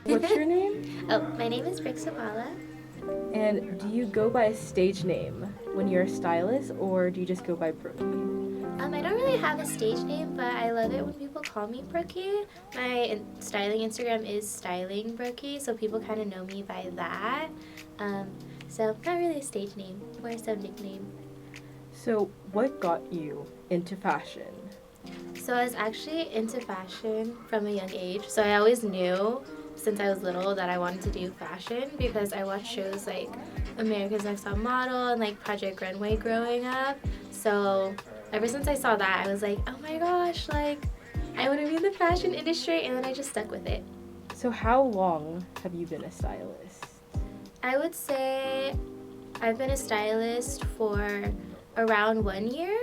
What's your name? Oh, my name is Brookie Sibala. And do you go by a stage name when you're a stylist, or do you just go by Brookie? I don't really have a stage name, but I love it when people call me Brookie. My styling Instagram is Styling Brookie, so people kind of know me by that. So not really a stage name, more so nickname. So what got you into fashion? So I was actually into fashion from a young age. So I always knew since I was little that I wanted to do fashion because I watched shows like America's Next Top Model and like Project Runway growing up. So ever since I saw that, I was like, oh my gosh, like I want to be in the fashion industry, and then I just stuck with it. So how long have you been a stylist? I would say I've been a stylist for around 1 year.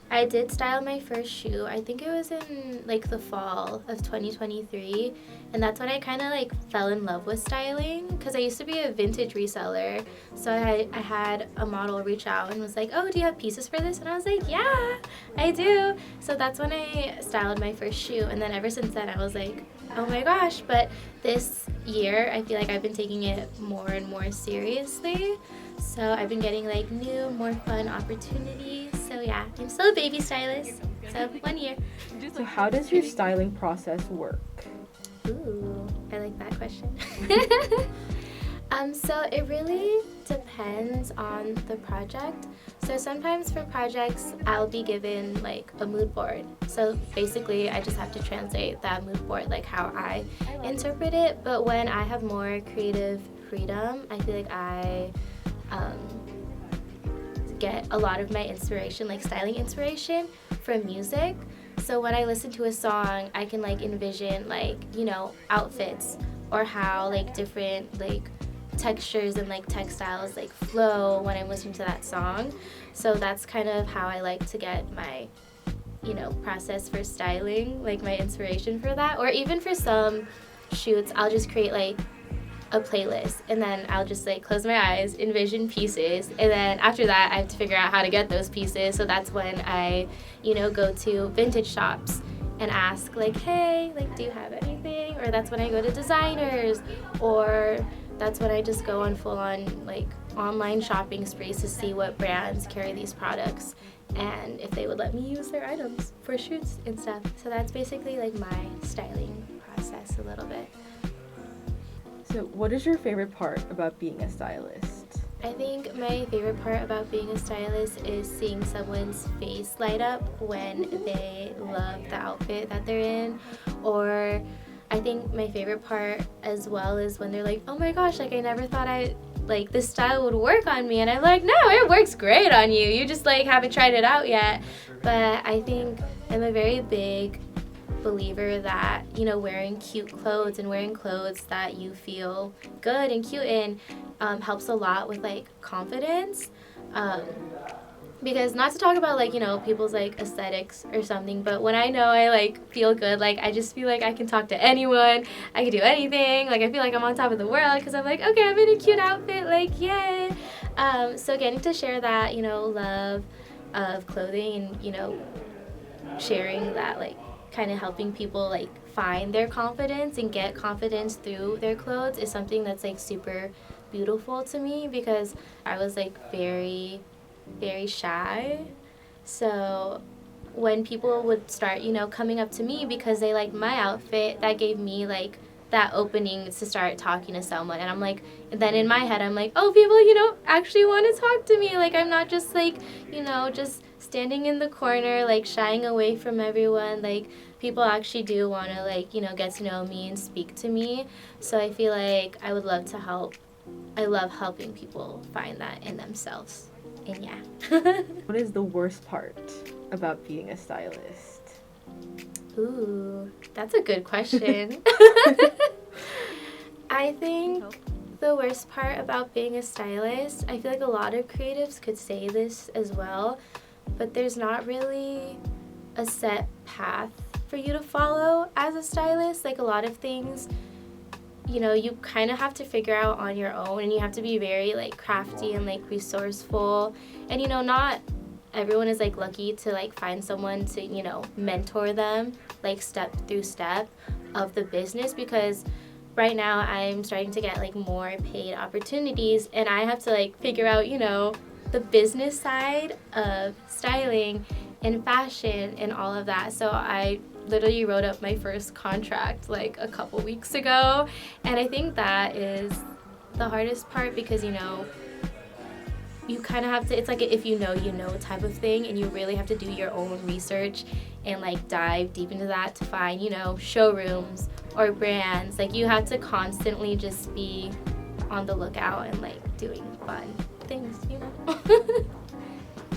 I did style my first shoe. I think it was in like the fall of 2023, and that's when I kind of like fell in love with styling because I used to be a vintage reseller. So I had a model reach out and was like, "Oh, do you have pieces for this?" And I was like, "Yeah, I do." So that's when I styled my first shoe, and then ever since then I was like, "Oh my gosh!" But this year I feel like I've been taking it more and more seriously. So I've been getting like new, more fun opportunities. So yeah, I'm still a baby stylist. So 1 year. So how does your styling process work? Ooh, I like that question. So it really depends on the project. So sometimes for projects, I'll be given like a mood board. So basically, I just have to translate that mood board like how I interpret it. But when I have more creative freedom, I feel like I get a lot of my inspiration, like styling inspiration, from music. So when I listen to a song, I can like envision like, outfits or how like different like textures and like textiles like flow when I'm listening to that song. So that's kind of how I like to get my process for styling, like my inspiration for that. Or even for some shoots, I'll just create like a playlist, and then I'll just like close my eyes, envision pieces, and then after that I have to figure out how to get those pieces. So that's when I go to vintage shops and ask like, hey, like, do you have anything? Or that's when I go to designers, or that's when I just go on full on like online shopping sprees to see what brands carry these products and if they would let me use their items for shoots and stuff. So that's basically like my styling process a little bit. So what is your favorite part about being a stylist? I think my favorite part about being a stylist is seeing someone's face light up when they love the outfit that they're in. Or I think my favorite part as well is when they're like, oh my gosh, like I never thought this style would work on me. And I'm like, no, it works great on you. You just like haven't tried it out yet. But I think I'm a very big believer that wearing cute clothes and wearing clothes that you feel good and cute in helps a lot with like confidence, because not to talk about like people's like aesthetics or something, but when I know I like feel good, like I just feel like I can talk to anyone, I can do anything, like I feel like I'm on top of the world because I'm like, okay, I'm in a cute outfit, like yay. So getting to share that love of clothing and sharing that, like kind of helping people like find their confidence and get confidence through their clothes is something that's like super beautiful to me, because I was like very, very shy. So when people would start coming up to me because they liked my outfit, that gave me like that opening to start talking to someone. And I'm like, and then in my head I'm like, oh, people actually want to talk to me, like I'm not just like just standing in the corner like shying away from everyone. Like people actually do want to like get to know me and speak to me. So I feel like I would love to help. I love helping people find that in themselves. And yeah. What is the worst part about being a stylist? Ooh, that's a good question. I think the worst part about being a stylist, I feel like a lot of creatives could say this as well, but there's not really a set path for you to follow as a stylist. Like a lot of things, you kind of have to figure out on your own, and you have to be very like crafty and like resourceful. And not everyone is like lucky to like find someone to, you know, mentor them like step through step of the business, because right now I'm starting to get like more paid opportunities and I have to like figure out, you know, the business side of styling and fashion and all of that. So I literally wrote up my first contract like a couple weeks ago, and I think that is the hardest part because, you know, you kind of have to, it's like a if you know type of thing, and you really have to do your own research and like dive deep into that to find, you know, showrooms or brands. Like you have to constantly just be on the lookout and like doing fun things, you know.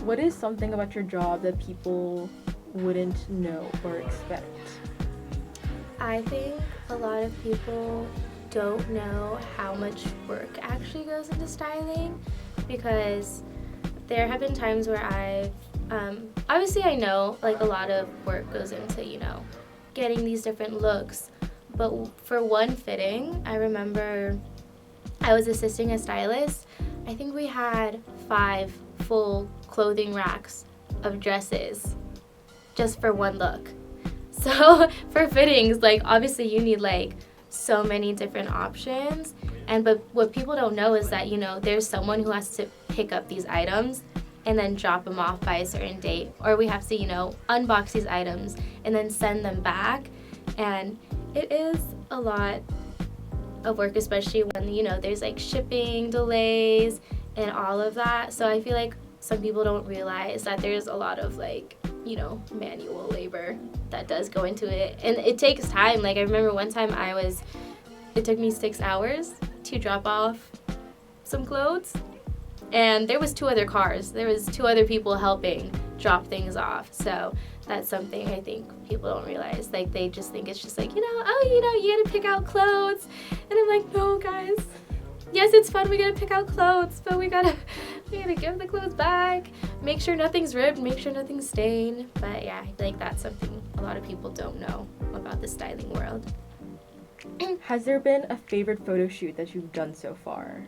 What is something about your job that people wouldn't know or expect? I think a lot of people don't know how much work actually goes into styling, because there have been times where I've obviously I know like a lot of work goes into, you know, getting these different looks, but for one fitting, I remember I was assisting a stylist. I think we had 5 full clothing racks of dresses just for one look. So for fittings, like obviously you need like so many different options, and but what people don't know is that, you know, there's someone who has to pick up these items and then drop them off by a certain date, or we have to, you know, unbox these items and then send them back, and it is a lot of work, especially when, you know, there's like shipping delays and all of that. So I feel like some people don't realize that there's a lot of like, you know, manual labor that does go into it, and it takes time. Like I remember one time it took me 6 hours to drop off some clothes, and there was 2 other cars. There was 2 other people helping drop things off. So that's something I think people don't realize. Like they just think it's just like, you know, oh, you know, you gotta pick out clothes, and I'm like, no guys, yes, it's fun, we gotta pick out clothes, but we gotta give the clothes back, make sure nothing's ripped, make sure nothing's stained. But yeah, I feel like that's something a lot of people don't know about the styling world. Has there been a favorite photo shoot that you've done so far?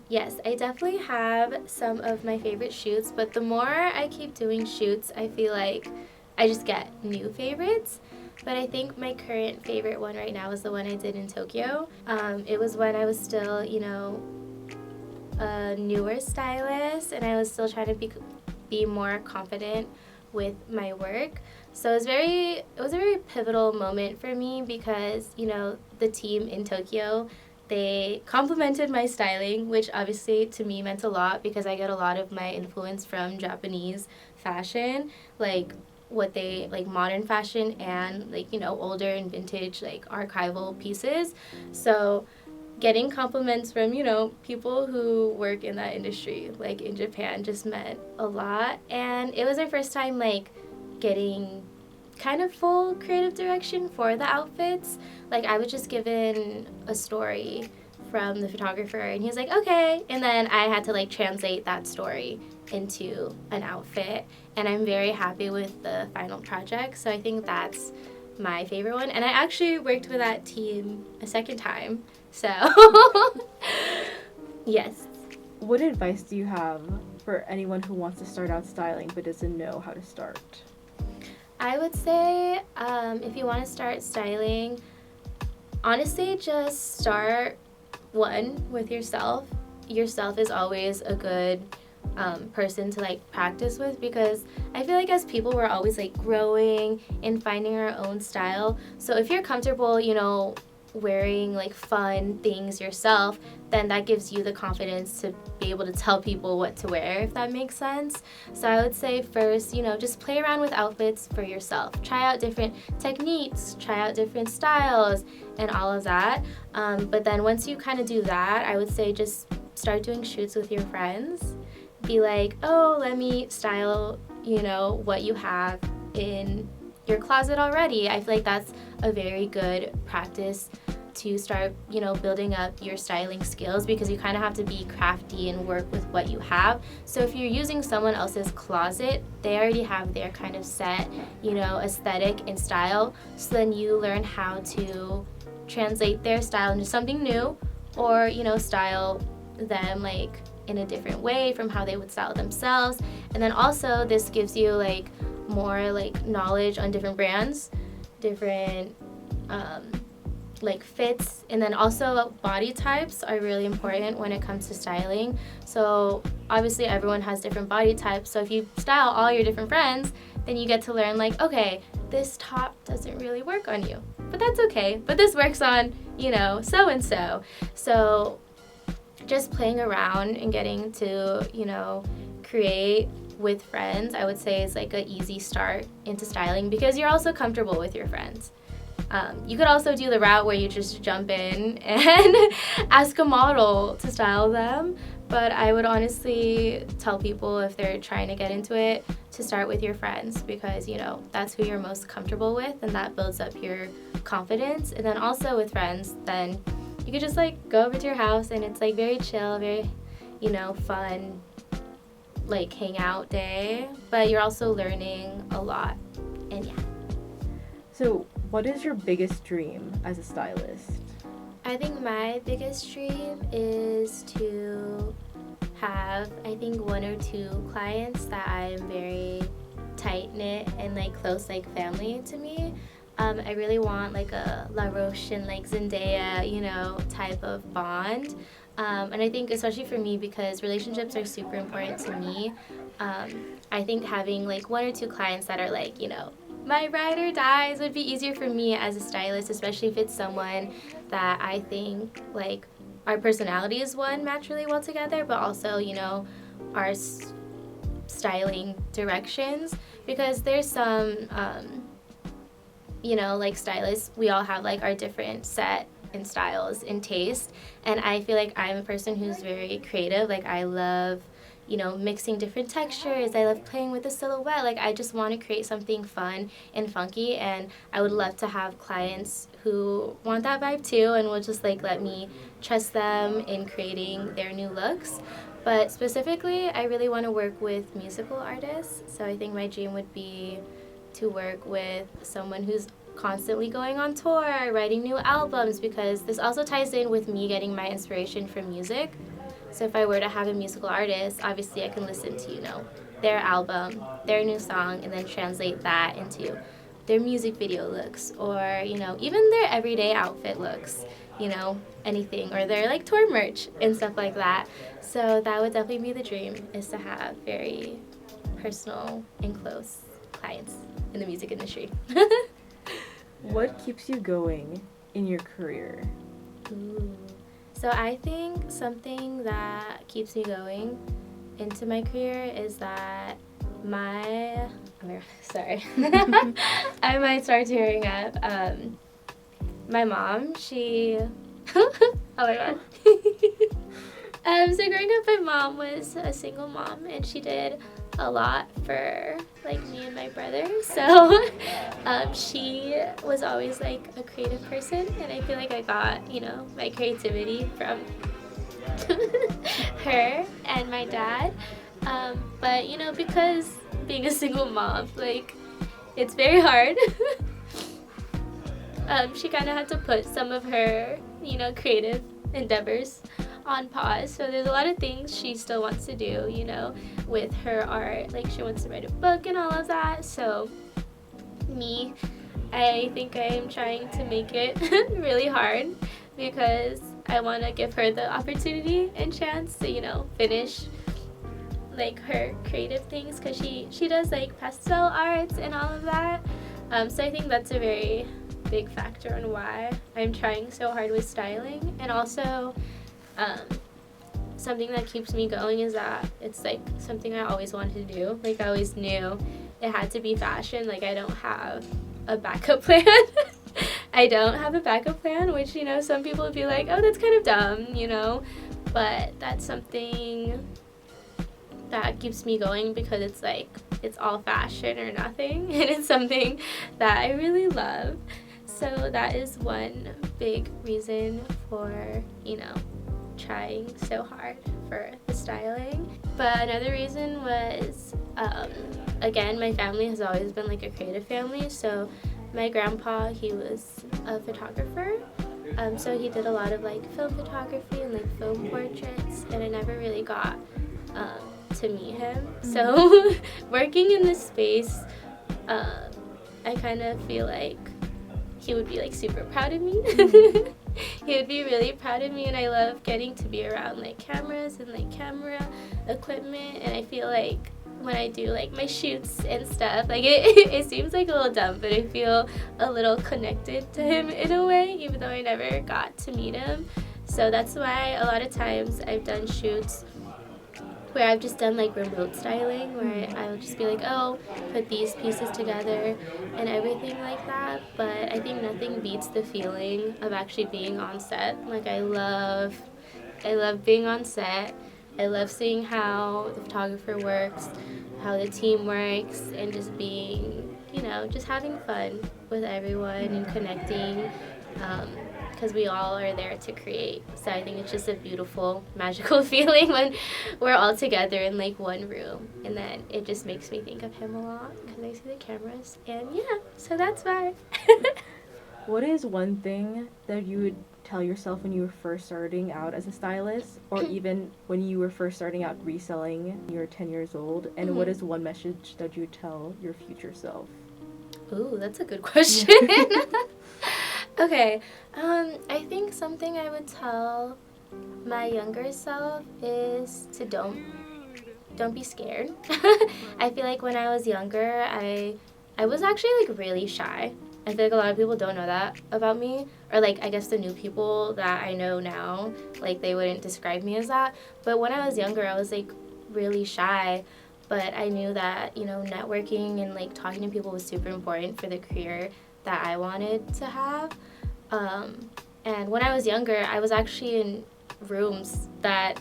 Yes, I definitely have some of my favorite shoots, but the more I keep doing shoots, I feel like I just get new favorites. But I think my current favorite one right now is the one I did in Tokyo. It was when I was still, you know, a newer stylist, and I was still trying to be more confident with my work. So it was a very pivotal moment for me because, you know, the team in Tokyo, they complimented my styling, which obviously to me meant a lot because I get a lot of my influence from Japanese fashion, like what they like modern fashion and like, you know, older and vintage like archival pieces. So getting compliments from, you know, people who work in that industry like in Japan just meant a lot. And it was my first time like getting kind of full creative direction for the outfits. Like I was just given a story from the photographer and he was like, okay, and then I had to like translate that story into an outfit, and I'm very happy with the final project. So I think that's my favorite one, and I actually worked with that team a second time, so yes. What advice do you have for anyone who wants to start out styling but doesn't know how to start? I would say if you want to start styling, honestly, just start one with yourself. Yourself is always a good person to like practice with, because I feel like as people we're always like growing and finding our own style. So if you're comfortable, you know, wearing like fun things yourself, then that gives you the confidence to be able to tell people what to wear, if that makes sense. So I would say first, you know, just play around with outfits for yourself. Try out different techniques, try out different styles and all of that. But then once you kind of do that, I would say just start doing shoots with your friends. Be like, oh, let me style, you know, what you have in your closet already. I feel like that's a very good practice to start, you know, building up your styling skills, because you kind of have to be crafty and work with what you have. So if you're using someone else's closet, they already have their kind of set, you know, aesthetic and style. So then you learn how to translate their style into something new, or, you know, style them like in a different way from how they would style themselves. And then also this gives you like more like knowledge on different brands, different like fits, and then also body types are really important when it comes to styling. So obviously everyone has different body types, so if you style all your different friends, then you get to learn like, okay, this top doesn't really work on you, but that's okay, but this works on, you know, so and so. So just playing around and getting to, you know, create with friends, I would say is like an easy start into styling, because you're also comfortable with your friends. You could also do the route where you just jump in and ask a model to style them, but I would honestly tell people if they're trying to get into it to start with your friends, because, you know, that's who you're most comfortable with and that builds up your confidence. And then also with friends, then you could just like go over to your house and it's like very chill, very, you know, fun, like hangout day, but you're also learning a lot. And yeah. So what is your biggest dream as a stylist? I think my biggest dream is to have, I think, 1 or 2 clients that I'm very tight-knit and like close, like family to me. I really want like a La Roche and like Zendaya, you know, type of bond. And I think especially for me, because relationships are super important to me, I think having like 1 or 2 clients that are like, you know, my ride or dies would be easier for me as a stylist, especially if it's someone that I think like our personalities, one, match really well together, but also, you know, our styling directions, because there's some, you know, like stylists, we all have like our different set and styles and taste, and I feel like I'm a person who's very creative. Like I love, you know, mixing different textures. I love playing with the silhouette. Like I just want to create something fun and funky, and I would love to have clients who want that vibe too and will just like let me trust them in creating their new looks. But specifically, I really want to work with musical artists. So I think my dream would be to work with someone who's constantly going on tour, writing new albums, because this also ties in with me getting my inspiration from music. So if I were to have a musical artist, obviously I can listen to, you know, their album, their new song, and then translate that into their music video looks, or, you know, even their everyday outfit looks, you know, anything, or their like tour merch and stuff like that. So that would definitely be the dream, is to have very personal and close clients in the music industry. What keeps you going in your career? Ooh. So I think something that keeps me going into my career is that my, sorry, I might start tearing up. My mom, she, oh my god. So growing up, my mom was a single mom, and she did a lot for like me and my brother. So she was always like a creative person, and I feel like I got, you know, my creativity from her and my dad. But you know, because being a single mom, like, it's very hard. She kind of had to put some of her, you know, creative endeavors on pause. So there's a lot of things she still wants to do, you know, with her art. Like she wants to write a book and all of that. So me, I think I'm trying to make it really hard, because I want to give her the opportunity and chance to, you know, finish like her creative things, because she does like pastel arts and all of that. So I think that's a very big factor on why I'm trying so hard with styling. And also something that keeps me going is that it's like something I always wanted to do. Like I always knew it had to be fashion. Like I don't have a backup plan. I don't have a backup plan, which, you know, some people would be like, oh, that's kind of dumb, you know, but that's something that keeps me going, because it's like, it's all fashion or nothing, and it's something that I really love. So that is one big reason for, you know, trying so hard for the styling. But another reason was, again, my family has always been like a creative family. So my grandpa, he was a photographer, So he did a lot of like film photography and like film portraits, and I never really got to meet him. So working in this space, I kind of feel like he would be like super proud of me. He would be really proud of me, and I love getting to be around like cameras and like camera equipment, and I feel like when I do like my shoots and stuff, like it seems like a little dumb, but I feel a little connected to him in a way, even though I never got to meet him. So that's why a lot of times I've done shoots where I've just done like remote styling, where I'll just be like, oh, put these pieces together and everything like that. But I think nothing beats the feeling of actually being on set. Like I love being on set. I love seeing how the photographer works, how the team works, and just being, just having fun with everyone and connecting. Because we all are there to create. So I think it's just a beautiful, magical feeling when we're all together in like one room. And then it just makes me think of him a lot because I see the cameras. And yeah, so that's why. What is one thing that you would tell yourself when you were first starting out as a stylist, or even when you were first starting out reselling, you're 10 years old, and what is one message that you would tell your future self? Ooh, that's a good question. Okay, I think something I would tell my younger self is to don't be scared. I feel like when I was younger, I was actually like really shy. I feel like a lot of people don't know that about me, or like I guess the new people that I know now, like they wouldn't describe me as that. But when I was younger, I was like really shy. But I knew that, networking and like talking to people was super important for the career that I wanted to have. And when I was younger, I was actually in rooms that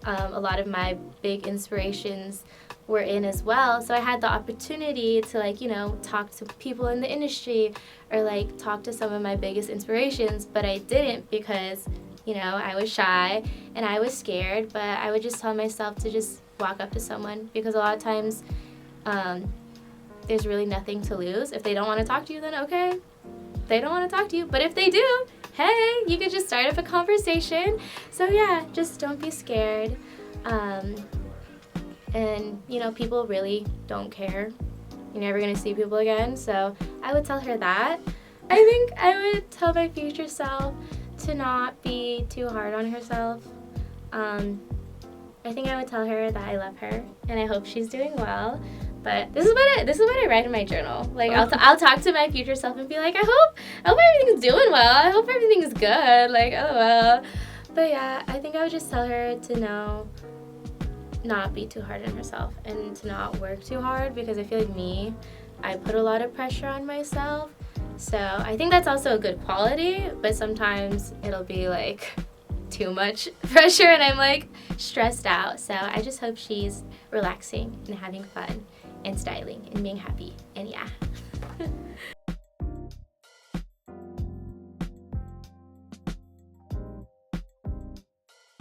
a lot of my big inspirations were in as well. So I had the opportunity to like, talk to people in the industry or like talk to some of my biggest inspirations, but I didn't because, I was shy and I was scared, but I would just tell myself to just walk up to someone because a lot of times there's really nothing to lose. If they don't want to talk to you, then okay, they don't want to talk to you. But if they do, hey, you could just start up a conversation. So yeah, just don't be scared. And people really don't care. You're never gonna see people again. So I would tell her that. I think I would tell my future self to not be too hard on herself. I think I would tell her that I love her and I hope she's doing well. But this is what I write in my journal. Like I'll talk to my future self and be like, I hope everything's doing well. I hope everything's good. Like, oh well. But yeah, I think I would just tell her to not be too hard on herself and to not work too hard, because I feel like I put a lot of pressure on myself. So I think that's also a good quality, but sometimes it'll be like too much pressure and I'm like stressed out. So I just hope she's relaxing and having fun and styling and being happy. And yeah.